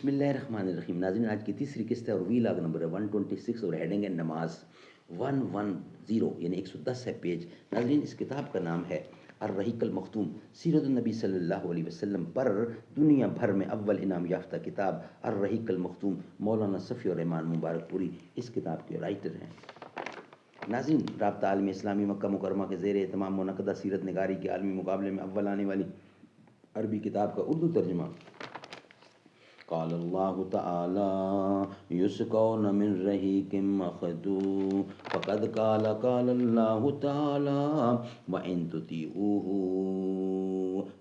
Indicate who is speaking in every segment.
Speaker 1: بسم اللہ الرحمن الرحیم. ناظرین، آج کی تیسری قسط ہے اور وی لاگ نمبر ہے 126 اور ہیڈنگ ہے نماز 110 یعنی 110 ہے پیج. ناظرین، اس کتاب کا نام ہے الرحیق المختوم، سیرت النبی صلی اللہ علیہ وسلم پر دنیا بھر میں اول انعام یافتہ کتاب الرحیق المختوم. مولانا صفی الرحمان مبارک پوری اس کتاب کے رائٹر ہیں. ناظرین، رابطہ عالم اسلامی مکہ مکرمہ کے زیر اہتمام منعقدہ سیرت نگاری کے عالمی مقابلے میں اول آنے والی عربی کتاب کا اردو ترجمہ. قال اللہ تعالی یسقون من رحیق مختوم فقد قال اللہ تعالی وان تطیعوہ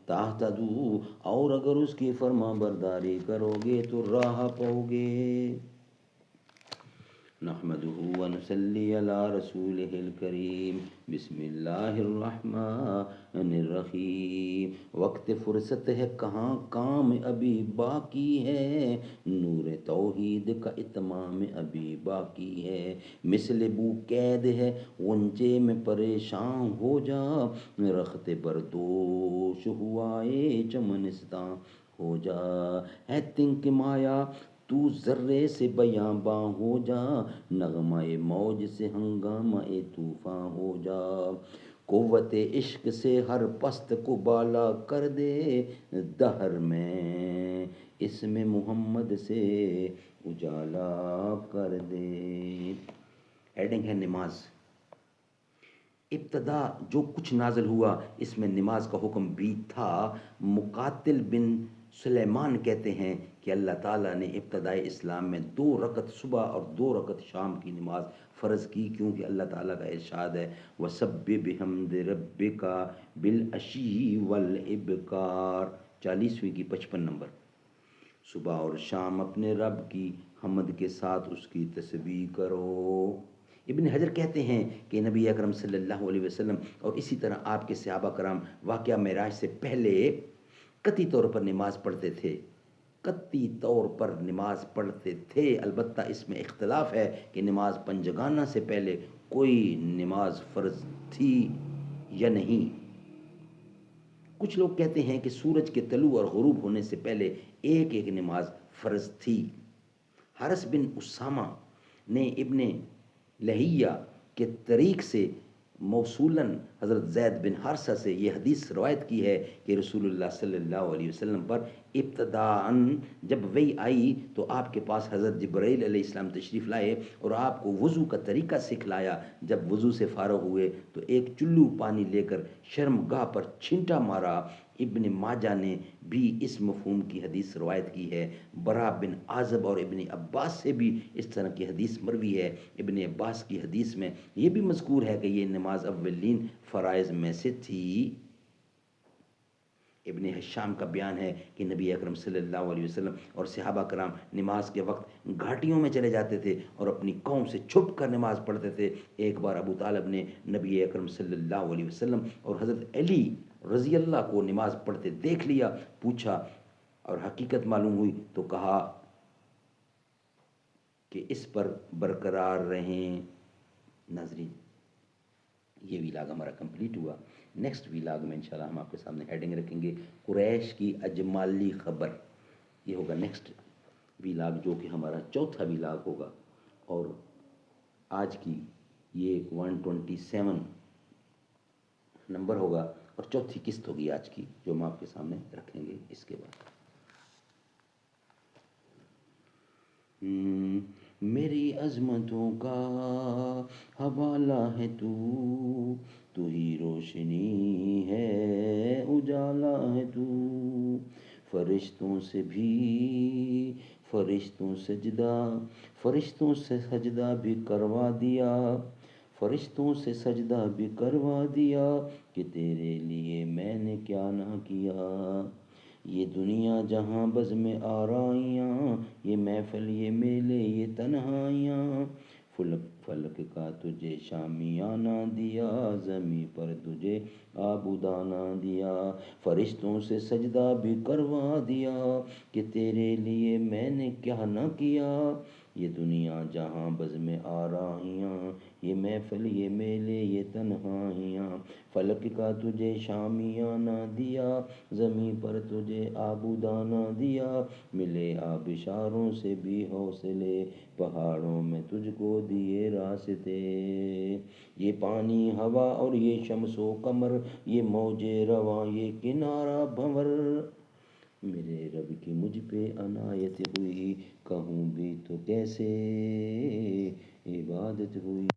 Speaker 1: تہتدوا، اور اگر اس کی فرما برداری کرو گے تو راہ پاؤ گے. نحمده ونصلي على رسوله الكريم. بسم اللہ الرحمن الرحیم. وقت فرصت ہے کہاں کام ابھی باقی ہے، نور توحید کا اتمام ابھی باقی ہے. مثل بو قید ہے غنچے میں پریشان ہو جا، رخت بردوش ہوائے چمنستاں ہو جا. ہے تنک مایا تو ذرے سے بیاں باں ہو جا، نغمہ موج سے ہنگامہ طوفاں ہو جا. قوت عشق سے ہر پست کو بالا کر دے، دہر میں اسم محمد سے اجالا کر دے. ہیڈنگ ہے نماز. ابتدا جو کچھ نازل ہوا اس میں نماز کا حکم بھی تھا. مقاتل بن سلیمان کہتے ہیں کہ اللہ تعالیٰ نے ابتدائے اسلام میں 2 رکعت صبح اور 2 رکعت شام کی نماز فرض کی، کیونکہ اللہ تعالیٰ کا ارشاد ہے وَسَبِّحْ بِحَمْدِ رَبِّكَ بِالْعَشِيِّ وَالْإِبْكَارِ 40ویں کی 55 نمبر. صبح اور شام اپنے رب کی حمد کے ساتھ اس کی تسبیح کرو. ابن حجر کہتے ہیں کہ نبی اکرم صلی اللہ علیہ وسلم اور اسی طرح آپ کے صحابہ کرام واقعہ معراج سے پہلے قطعی طور پر نماز پڑھتے تھے. قطعی طور پر نماز پڑھتے تھے. البتہ اس میں اختلاف ہے کہ نماز پنجگانہ سے پہلے کوئی نماز فرض تھی یا نہیں. کچھ لوگ کہتے ہیں کہ سورج کے طلوع اور غروب ہونے سے پہلے ایک ایک نماز فرض تھی. حارث بن اسامہ نے ابن لہیہ کے طریق سے موصولاً حضرت زید بن حارثہ سے یہ حدیث روایت کی ہے کہ رسول اللہ صلی اللہ علیہ وسلم پر ابتداءً جب وحی آئی تو آپ کے پاس حضرت جبرائیل علیہ السلام تشریف لائے اور آپ کو وضو کا طریقہ سکھلایا. جب وضو سے فارغ ہوئے تو ایک چلو پانی لے کر شرمگاہ پر چھینٹا مارا. ابن ماجہ نے بھی اس مفہوم کی حدیث روایت کی ہے. برا بن عازب اور ابن عباس سے بھی اس طرح کی حدیث مروی ہے. ابن عباس کی حدیث میں یہ بھی مذکور ہے کہ یہ نماز اولین فرائض میں سے تھی. ابن حشام کا بیان ہے کہ نبی اکرم صلی اللہ علیہ وسلم اور صحابہ کرام نماز کے وقت گھاٹیوں میں چلے جاتے تھے اور اپنی قوم سے چھپ کر نماز پڑھتے تھے. ایک بار ابو طالب نے نبی اکرم صلی اللہ علیہ وسلم اور حضرت علی رضی اللہ کو نماز پڑھتے دیکھ لیا. پوچھا اور حقیقت معلوم ہوئی تو کہا کہ اس پر برقرار رہیں. ناظرین، یہ ویلاگ ہمارا کمپلیٹ ہوا. نیکسٹ ویلاگ میں انشاءاللہ ہم آپ کے سامنے ہیڈنگ رکھیں گے قریش کی اجمالی خبر. یہ ہوگا نیکسٹ ویلاگ جو کہ ہمارا چوتھا ویلاگ ہوگا. اور آج کی یہ 127 نمبر ہوگا اور چوتھی قسط ہوگی آج کی جو ہم آپ کے سامنے رکھیں گے. اس کے بعد میری عظمتوں کا حوالہ ہے تو ہی روشنی ہے اجالا ہے تو. فرشتوں سے بھی فرشتوں سے سجدہ بھی کروا دیا، فرشتوں سے سجدہ بھی کروا دیا کہ تیرے لیے میں نے کیا نہ کیا. یہ دنیا جہاں بزم آرائیاں، یہ محفل یہ میلے یہ تنہائیاں، فلک کا تجھے شامیانہ دیا، زمیں پر تجھے آبودانہ دیا. فرشتوں سے سجدہ بھی کروا دیا کہ تیرے لیے میں نے کیا نہ کیا. یہ دنیا جہاں بزم آراہیاں، یہ محفل یہ میلے یہ تنہائیاں، فلک کا تجھے شامیانہ دیا، زمین پر تجھے آبودانہ دیا، ملے آبشاروں سے بھی حوصلے، پہاڑوں میں تجھ کو دیے راستے، یہ پانی ہوا اور یہ شمس و قمر، یہ موج رواں یہ کنارہ بھنور، میرے رب کی مجھ پہ عنایت ہوئی، کہوں بھی تو کیسے عبادت ہوئی۔